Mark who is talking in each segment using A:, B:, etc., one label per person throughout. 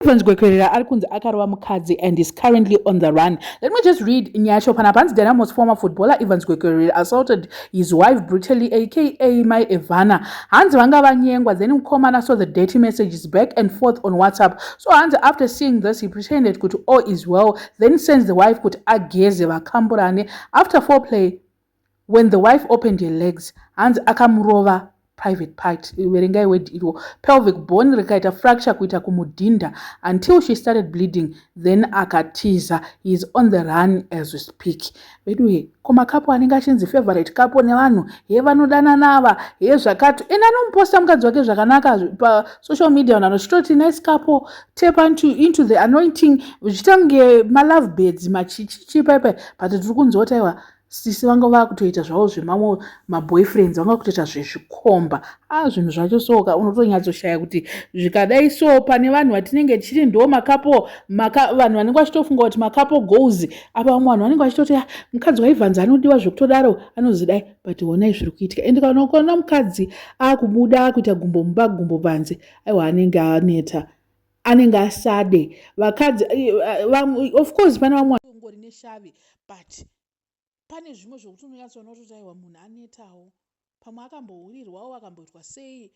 A: Evans Gwekorera arikunzi akarova mukadzi and is currently on the run. Let me just read nyacho panapanzi. Dynamo's former footballer Evans Gwekorera assaulted his wife brutally, aka Mai Evana. Hanzi vanga vanyengwa, then Mkomana saw the dirty messages back and forth on WhatsApp. So Hanzi, after seeing this, he pretended kuti all is well, then sends the wife kuti ageze vakamburane. After foreplay, when the wife opened her legs, Hanzi akamurova private part, pelvic bone rikaita fracture kuita kumudinda until she started bleeding, then akatiza. He is on the run as we speak. Bedwe koma kapo anenge achinzi favorite kapo nevanhu he vanodana nava he zvakati ena anomuposta mukadzi wake zvakanaka pa social media vanhu vachitoti nice couple tap into the anointing zvichitange malove beds machichichi paipai but tiri kunzota iwa sisi vanga vakutoita zvavo zvemamwe maboyfriends vanga kutoita zvezvikomba zvinhu zvacho soka unotonyatsoshaya kuti zvikadai so pane vanhu vatinenge tichiti ndo makapo vanhu vanenge vachitofunga kuti makapo goals apa vamwe vanhu vanenge vachitoti mukadzi waivhanzi anodiwa zvekutodaro anozidai but honai zviri kuitika ende kana ukaona mukadzi akubuda akuita gumbo mumba gumbo panze aiwa anenge aneta anenge asade vakadzi of course pane vamwe ngori neshavi but pane zvimwe zvokuti unonyatsoona kuti aiwa munhu anetawo pamwe akambohurirwawo akamboitwa sei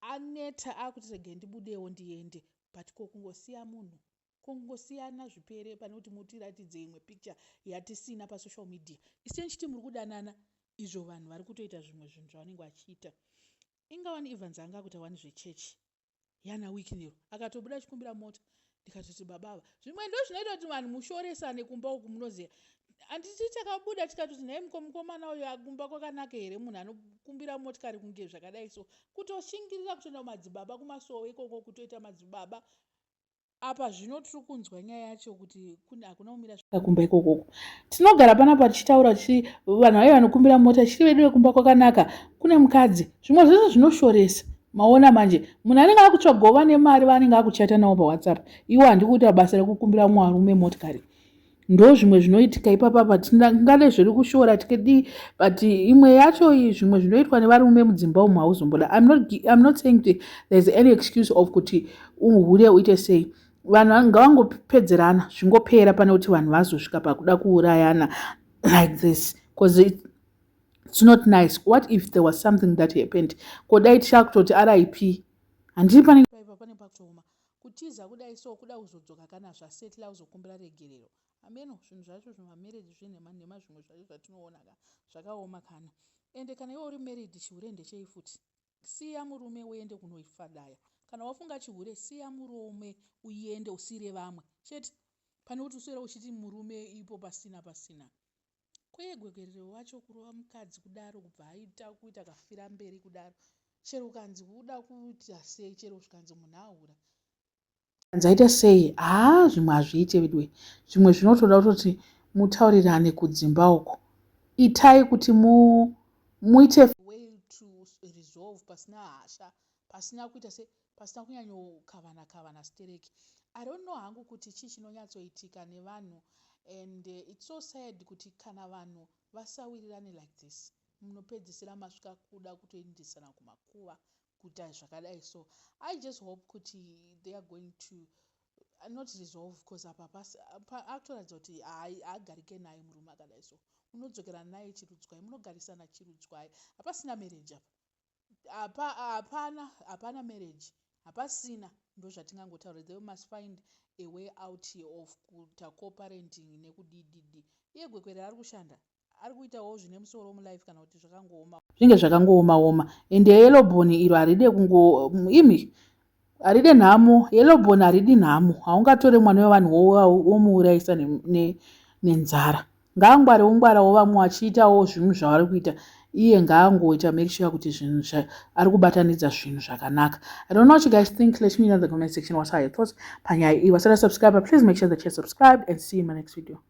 A: aneta akuti rege ndibudewo ndiende but kokungosiya munhu kungosiyana zvipere pane kuti mutiratidze imwe picture yatisina pasocial media isini chiti muri kudanana izvo vanhu vari kutoita zvimwe zvinhu zvavanenge vachiita. Ingawani Evans anga akuita wani zvechechi yana wiki nero akatobuda achikumbira mota ndikatoti babava zvimwe ndo zvinoita kuti vanhu mushoresane kumba uku munoziya handiti takabuda tikatoti nhaye mukomana uyo akumba kwakanaka here munhu anokumbira motikari kunge zvakadai so kutoshingirira kutoenda madzibaba kumasowe ikoko kutoita madzibaba apa zvino tiri kunzwa nyaya yacho kuti hakuna kumira kumba ikokoko tinogara panapa tichitaura tichi vanhu vaye vanokumbira mota chiri vedu vekumba kwakanaka kune mukadzi zvimwe zvese zvinoshoresa maona manje munhu anenge akutsvagova nemari vaanenge akuchata nawo pawhatsapp iwo handi kuita basa rekukumbira mwarume motikari ndo zvimwe zvinoitika ipapapa tingade zviri kushora tikedi but imwe yacho zvimwe zvinoitwa nevarume mudzimba umu hauzomboda. I'm not saying there's any excuse of kuti uhure uite sei vanhu ngavangopedzerana zvingopera pane kuti vanhu vazosvika pakuda kuurayana like this because it's not nice. What if there was something that happened kodai tichakutoti RIP handii pane pakutoma kutiza kudai so kuda kuzodzoka kana zvasetla uzokumbira regerero ameno zvinhu zvacho zvemamarriage zvinema zvimwe zvacho zvatinoona zvakaoma kana ende kana iwe uri married chihure ndechei futi siya murume uende kunoifadaya kana wafunga chihure siya murume uende usire vamwe chete pane kuti uswere uchiti murume ipo pasina kweye Gwekorero wacho kurova mukadzi kudaro kubva aita kuita kafira mberi kudaro chero ukanzi kuda kuita sei chero zvikanzi munhu ahura nzaita sei zvimwe hazviite vedwe zvimwe zvinotoda kutoti mutaurirane kudzimba uko itai kuti muite way to resolve pasina hasha pasina kuita se pasina kunyanyokavana stereki. I don't know hangu kuti chii chinonyatsoitika nevanhu and it's so sad kuti kana vanhu vasawirirane like this munopedzisira masvika kuda kutoendesana kumakuva kuita zvakadai so I just hope kuti they are going to not resolve because apa akutoratidza kuti haagarike naye murume akadai so unodzokera naye chirudzwai munogarisana chirudzwai hapasina marriage apa hapana marriage hapasina ndo zvatingangotaura they must find a way out of kuita co-parenting nekudididi iye Gwekorera ari kushanda ari kuitawo zvine musoro mulife kana kuti zvakangooma zvinge zvakangooma ende yellow-bone iro haride kungoimi haride nhamo yellow-bone haridi nhamo haungatore mwana wevanhu womuurayisa nenzara ngaangwarewo vamwe vachiitawo zvinhu zvavari kuita iye ngaangoita make sure kuti zvinhu ari kubatanidza zvinhu zvakanaka. I don't know what you guys think. Let me know in the comment section what are your thoughts panyaya iyi. Wasara subscribe, please make sure that you're subscribed and see you in my next video.